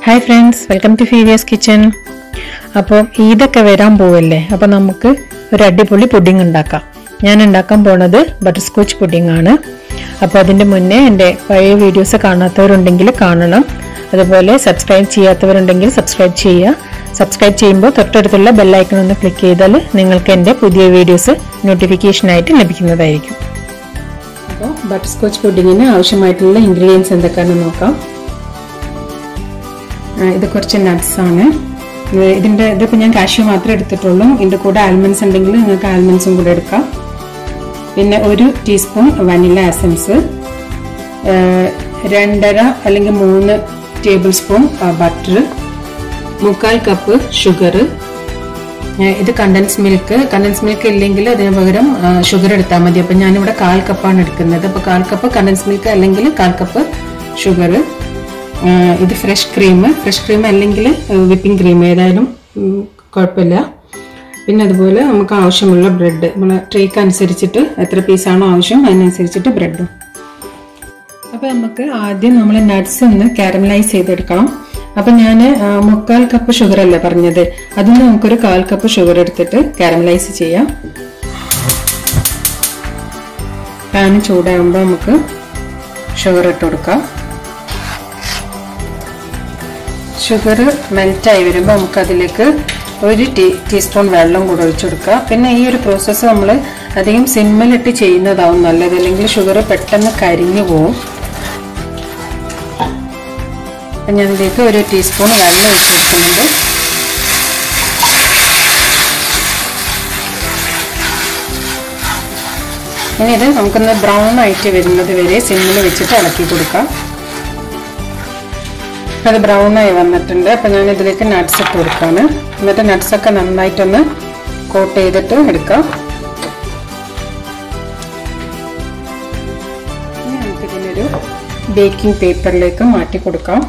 Hi friends, welcome to Fiveas kitchen. അപ്പോൾ ഈദൊക്കെ വരാൻ പോവല്ലേ. അപ്പോൾ നമുക്ക് ഒരു അടിപൊളി പുഡിംഗ് ഉണ്ടാക്കാം. ഞാൻ ഉണ്ടാക്കാൻ പോണത് ബട്ടർസ്കോച്ച് പുഡിംഗ് ആണ്. അപ്പോൾ അതിന്റെ മുന്നേ എൻ്റെ പഴയ വീഡിയോസ് കാണാത്തവരുണ്ടെങ്കിൽ കാണണം. അതുപോലെ സബ്സ്ക്രൈബ് ചെയ്യാത്തവരുണ്ടെങ്കിൽ സബ്സ്ക്രൈബ് ചെയ്യുക. സബ്സ്ക്രൈബ് ചെയ്യുമ്പോൾ തൊട്ടടുത്തുള്ള ബെൽ ഐക്കൺ ഒന്ന് ക്ലിക്ക് ചെയ്താൽ നിങ്ങൾക്ക് എൻ്റെ പുതിയ വീഡിയോസ് നോട്ടിഫിക്കേഷൻ ആയിട്ട് ലഭിക്കുന്നതായിരിക്കും. അപ്പോൾ ബട്ടർസ്കോച്ച് പുഡിങ്ങിന് ആവശ്യമായിട്ടുള്ള ഇൻഗ്രീഡിയൻസ് എന്തൊക്കെയാണെന്ന് നോക്കാം. ഇത് കുറച്ച് നട്ട്സ് ആണ്. ഇതിപ്പോൾ ഞാൻ കാഷ്യൂ മാത്രമേ എടുത്തിട്ടുള്ളൂ. ഇതിൻ്റെ കൂടെ ആൽമണ്ട്സ് ഉണ്ടെങ്കിൽ നിങ്ങൾക്ക് ആൽമണ്ട്സും കൂടെ എടുക്കാം. പിന്നെ 1 ടീസ്പൂൺ വനില എസൻസ്, 2.5 അല്ലെങ്കിൽ 3 table spoon butter, 3/4 cup sugar. ഇത് കണ്ടൻസ് മിൽക്ക് ഇല്ലെങ്കിൽ അതിന് പകരം ഷുഗർ എടുത്താൽ മതി. അപ്പം ഞാനിവിടെ 1/4 കപ്പാണ് എടുക്കുന്നത്. അപ്പോൾ 1/4 കപ്പ് കണ്ടൻസ് മിൽക്ക് അല്ലെങ്കിൽ 1/4 കപ്പ് ഷുഗർ. ഇത് ഫ്രഷ് ക്രീം അല്ലെങ്കിൽ വിപ്പിംഗ് ക്രീം ഏതായാലും കുഴപ്പമില്ല. പിന്നെ അതുപോലെ നമുക്ക് ആവശ്യമുള്ള ബ്രെഡ്, നമ്മളെ ട്രേക്ക് അനുസരിച്ചിട്ട് എത്ര പീസാണോ ആവശ്യം അതിനനുസരിച്ചിട്ട് ബ്രെഡും. അപ്പോൾ നമുക്ക് ആദ്യം നമ്മൾ നട്ട്സ് ഒന്ന് കാരമലൈസ് ചെയ്തെടുക്കണം. അപ്പം ഞാൻ 3/4 കപ്പ് ഷുഗർ അല്ലേ പറഞ്ഞത്, അതിന് നമുക്കൊരു 1/4 കപ്പ് ഷുഗർ എടുത്തിട്ട് കാരമലൈസ് ചെയ്യാം. പാന് ചൂടാകുമ്പോൾ നമുക്ക് ഷുഗർ ഇട്ട് കൊടുക്കാം. ഷുഗർ മെൽറ്റായി വരുമ്പോൾ നമുക്കതിലേക്ക് 1 ടീസ്പൂൺ വെള്ളം കൂടെ ഒഴിച്ചു കൊടുക്കുക. പിന്നെ ഈ ഒരു പ്രോസസ്സ് നമ്മൾ അധികം സിമ്മിലിട്ട് ചെയ്യുന്നതാവും നല്ലത്, അല്ലെങ്കിൽ ഷുഗർ പെട്ടെന്ന് കരിഞ്ഞു പോവും. അപ്പം ഞാൻ ഇതിലേക്ക് 1 ടീസ്പൂൺ വെള്ളം ഒഴിച്ചു കൊടുക്കുന്നുണ്ട്. ഇനി ഇത് നമുക്കൊന്ന് ബ്രൗൺ ആയിട്ട് വരുന്നത് വരെ സിമ്മിൽ വെച്ചിട്ട് ഇളക്കി കൊടുക്കാം. അത് ബ്രൗൺ ആയി വന്നിട്ടുണ്ട്. അപ്പം ഞാൻ ഇതിലേക്ക് നട്ട്സ് ഇട്ട് കൊടുക്കാണ്. എന്നിട്ട് നട്ട്സൊക്കെ നന്നായിട്ടൊന്ന് കോട്ട് ചെയ്തിട്ട് എടുക്കാം. ഇനി നമുക്കിതിനൊരു ബേക്കിംഗ് പേപ്പറിലേക്ക് മാറ്റി കൊടുക്കാം.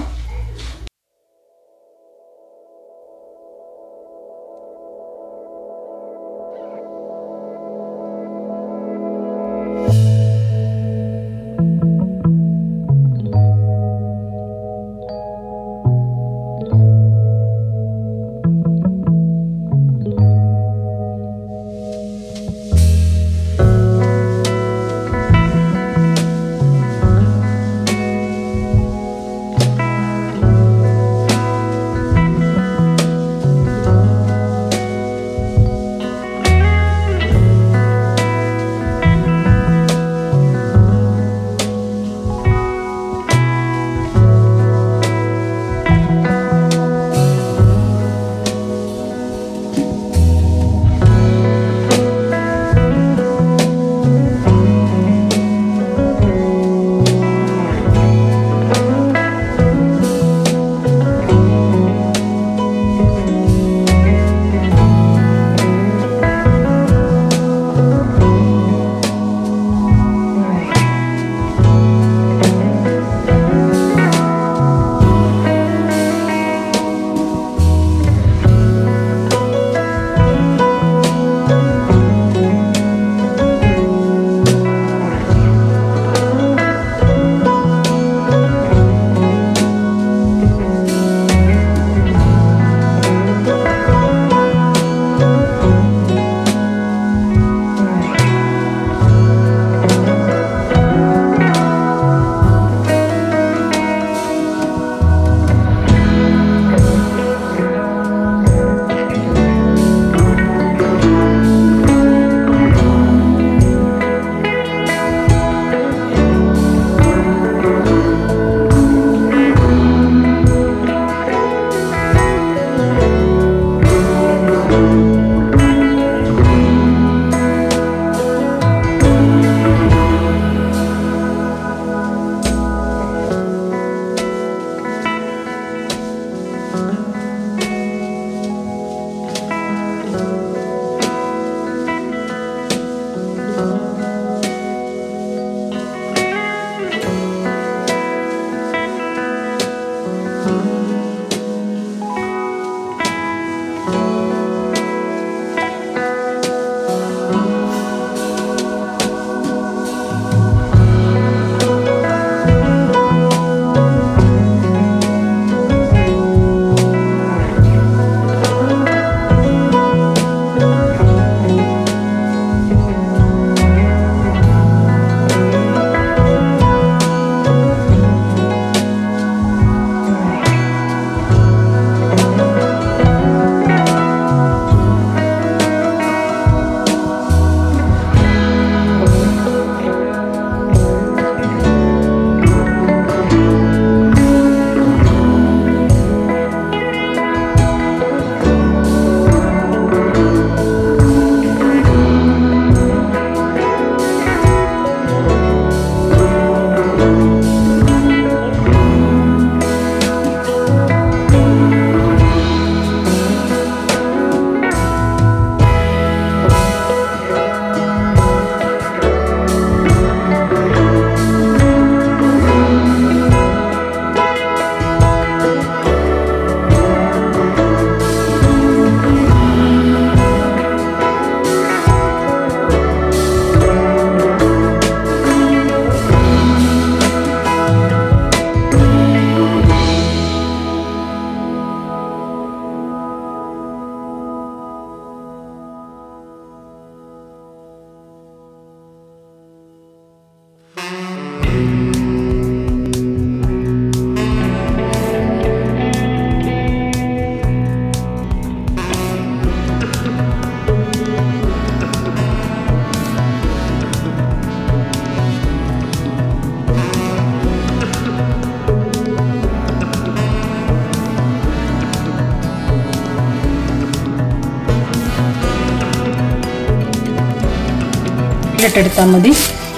ഫ്രിഡ്ജിലിട്ടെടുത്താൽ മതി.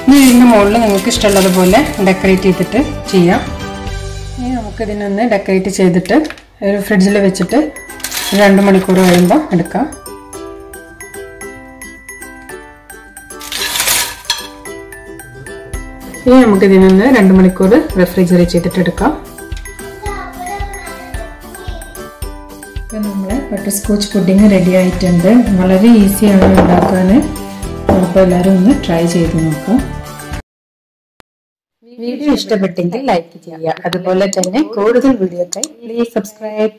ഇനി ഇതിൻ്റെ മുകളിൽ നിങ്ങൾക്ക് ഇഷ്ടമുള്ളതുപോലെ ഡെക്കറേറ്റ് ചെയ്തിട്ട് ചെയ്യാം. ഇനി നമുക്ക് ഇതിനൊന്ന് ഡെക്കറേറ്റ് ചെയ്തിട്ട് ഫ്രിഡ്ജിൽ വെച്ചിട്ട് 2 മണിക്കൂർ കഴിയുമ്പോൾ എടുക്കാം. ഇനി നമുക്ക് ഇതിനൊന്ന് 2 മണിക്കൂർ റെഫ്രിജറേറ്റ് ചെയ്തിട്ട് എടുക്കാം. ഇപ്പം നമ്മളെ ബട്ടർസ്കോച്ച് പുഡിംഗ് റെഡി ആയിട്ടുണ്ട്. വളരെ ഈസിയാണ് ഉണ്ടാക്കാൻ. അപ്പോൾ എല്ലാവരും ഒന്ന് ട്രൈ ചെയ്ത് നോക്കാം. വീഡിയോ ഇഷ്ടപ്പെട്ടെങ്കിൽ ലൈക്ക് ചെയ്യുക. അതുപോലെ തന്നെ കൂടുതൽ വീഡിയോക്കായി പ്ലീസ് സബ്സ്ക്രൈബ്.